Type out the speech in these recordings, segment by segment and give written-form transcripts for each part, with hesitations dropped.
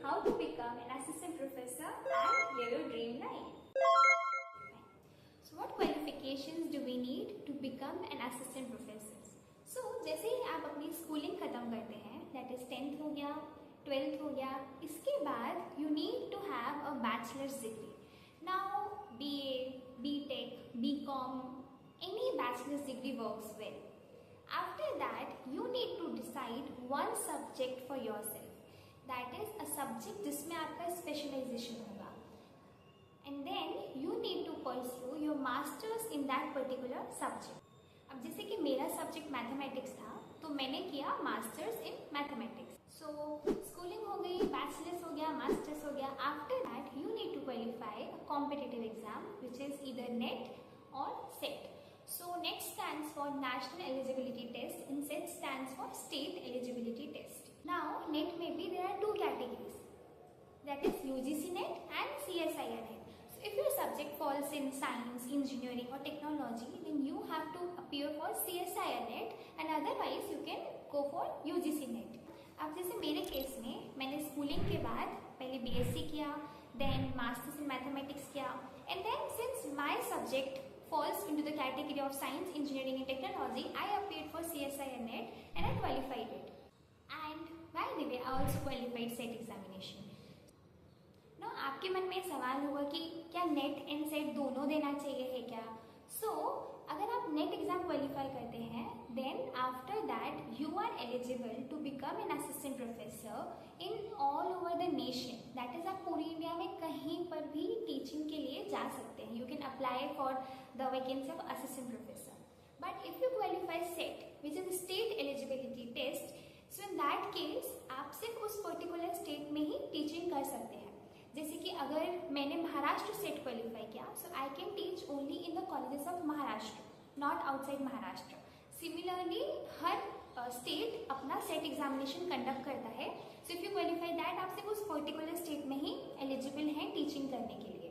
how to become an assistant professor and live your dream life. So what qualifications do we need to become an assistant professor? So जैसे ही आप अपनी schooling खत्म करते हैं, that is 10th हो गया, 12th हो गया, इसके बाद you need to have a bachelor's degree. Now BA, BTech, BCom, any bachelor's degree works well. After that, you need to decide one subject for yourself. That is a subject जिसमें आपका specialization होगा. And then you need to pursue your masters in that particular subject. अब जैसे कि मेरा subject mathematics था, तो मैंने किया master's in mathematics. So schooling हो गई, बैचलर्स हो गया, मास्टर्स हो गया. After that you need to qualify a competitive exam which is either NET और SET. So NET stands for National Eligibility Test and SET stands for State Eligibility Test. Now NET maybe there are two categories, that is UGC NET and CSIR NET. So if your subject falls in science, engineering or technology, then you have to appear for CSIR NET and otherwise you can go for UGC NET. अब जैसे मेरे case में मैंने schooling के बाद पहले BSc किया, then masters in mathematics किया, and then since my subject falls into the category of science, engineering and technology, I appeared for CSIR NET and I qualified it. And by the way, I also qualified SET examination. Now आपके मन में सवाल होगा कि क्या net and set दोनों देना चाहिए है क्या? अगर आप नेट एग्जाम क्वालिफाई करते हैं, then after that you are eligible to become an assistant professor in all over the nation. That is आप पूरी इंडिया में कहीं पर भी टीचिंग के लिए जा सकते हैं. You can apply for the vacancy of assistant professor. But if you qualify SET which is state eligibility test, so in that case आप सिर्फ उस पर्टिकुलर स्टेट में ही टीचिंग कर सकते हैं. जैसे कि अगर मैंने महाराष्ट्र सेट क्वालिफाई किया, so I can teach only in the colleges of Maharashtra, not outside Maharashtra. Similarly हर स्टेट अपना सेट एग्जामिनेशन कंडक्ट करता है. So if you qualify that, आप सिर्फ उस पर्टिकुलर स्टेट में ही एलिजिबल हैं टीचिंग करने के लिए.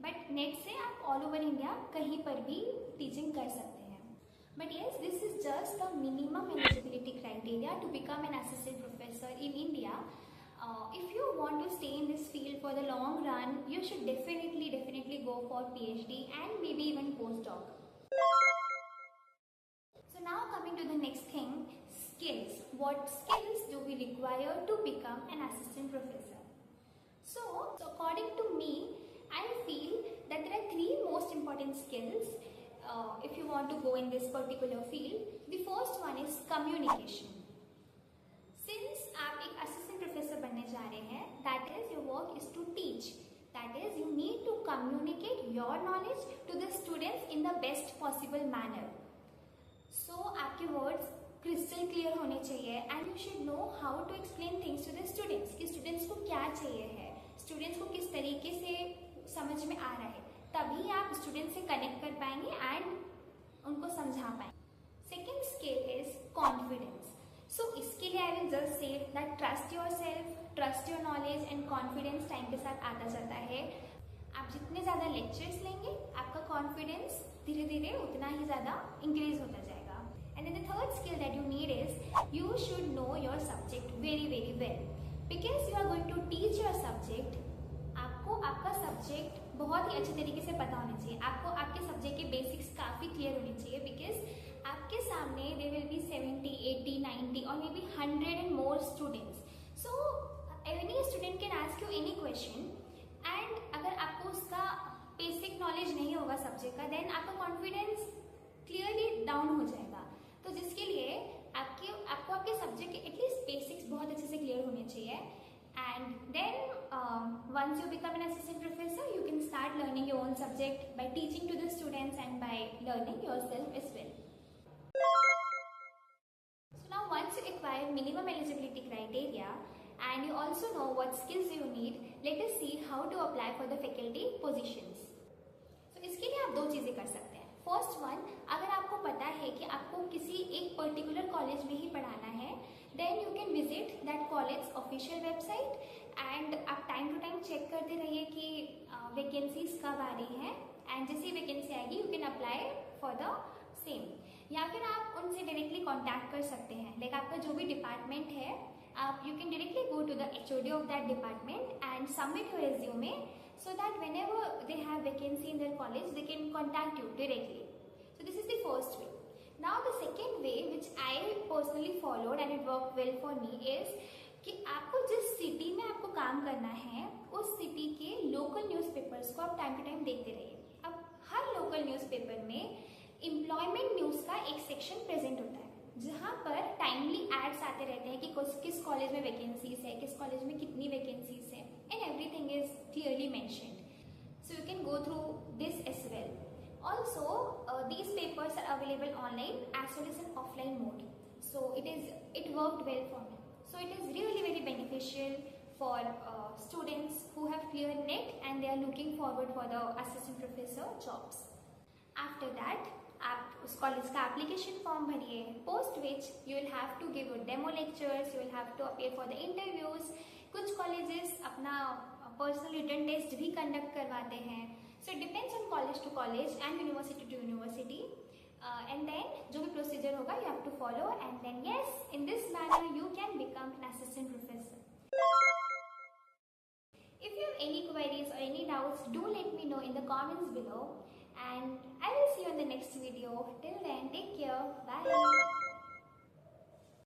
बट नेट से आप ऑल ओवर इंडिया कहीं पर भी टीचिंग कर सकते हैं. But yes, this is just the minimum eligibility criteria to become an assistant professor in India. If you want to stay in this field for the long run, you should definitely go for PhD and maybe even postdoc. So now coming to the next thing, skills. What skills do we require to become an assistant professor? So according to me, I feel that there are three most important skills if you want to go in this particular field. The first one is communication. Since आप एक assistant professor बनने जा रहे हैं, that is your work is to teach. That is you need to communicate your knowledge to the students in the best possible manner. So आपके words crystal clear होने चाहिए and you should know how to explain things to the students. कि students को क्या चाहिए है, students को किस तरीके से समझ में आ रहा है, तभी आप students से connect कर पाएंगे and उनको समझा पाएंगे. Second skill is confidence. So इसके लिए I will just say that trust yourself, trust your knowledge and confidence time के साथ आता जाता है. आप जितने ज़्यादा लेक्चर्स लेंगे, आपका कॉन्फिडेंस धीरे धीरे उतना ही ज़्यादा इंक्रीज होता जाएगा. And then the third skill that you need is you should know your subject very well. Because you are going to teach your subject, आपको आपका सब्जेक्ट बहुत ही अच्छे तरीके से पता होना चाहिए. आपको आपके सब्जेक्ट के बेसिक्स काफ़ी क्लियर होने चाहिए. बिकॉज आपके सामने there will be 70, 80, 90 or maybe 100 and more students. So any student can ask you any question and अगर आपको उसका बेसिक नॉलेज नहीं होगा सब्जेक्ट का, देन आपका कॉन्फिडेंस क्लियरली डाउन हो जाएगा. तो जिसके लिए आपको आपके सब्जेक्ट के एटलीस्ट बेसिक्स बहुत अच्छे से क्लियर होने चाहिए. And then once you become an assistant professor, you can start learning your own subject by teaching to the students and by learning yourself as well. So now once you acquire minimum eligibility criteria and you also know what skills you need, let us see how to apply for the faculty positions. So इसके लिए आप दो चीज़ें कर सकते हैं. First one, अगर आपको पता है कि आपको किसी एक पर्टिकुलर कॉलेज में ही पढ़ाना है, then you can visit that college official website and आप टाइम टू टाइम चेक करते रहिए कि वैकेंसीज कब आ रही हैं. एंड जैसी वैकेंसी आएगी you can apply for the same. या फिर आप उनसे डायरेक्टली कॉन्टैक्ट कर सकते हैं. लाइक आपका जो भी डिपार्टमेंट है, you can directly go to the HOD of that department and submit your resume, so that whenever they have vacancy in their college, they can contact you directly. So this is the first way. Now the second way which I personally followed and it worked well for me is कि आपको जिस city में आपको काम करना है उस city के लोकल न्यूज़पेपर्स को आप टाइम टू टाइम देखते रहिए. अब हर लोकल न्यूज़पेपर में एम्प्लॉयमेंट न्यूज़ का एक सेक्शन प्रेजेंट होता है जहाँ पर टाइमली एड्स आते रहते हैं कि किस कॉलेज में वैकेंसीज है, किस कॉलेज में कितनी वैकेंसीज है, and everything is clearly mentioned. So you can go through this as well. Also, these papers are available online as well as in offline mode. So it worked well for me. So it is really very beneficial for students who have cleared NET and they are looking forward for the assistant professor jobs. After that, आप उस college का application form भरिए, post which you will have to give demo lectures, you will have to appear for the interviews. कुछ colleges अपना personal written test भी conduct करवाते हैं. So it depends on college to college and university to university. And then जो भी procedure होगा you have to follow, and then yes, in this manner you can become an assistant professor. If you have any queries or any doubts, do let me know in the comments below, and I will see you in the next video. Till then, take care. Bye.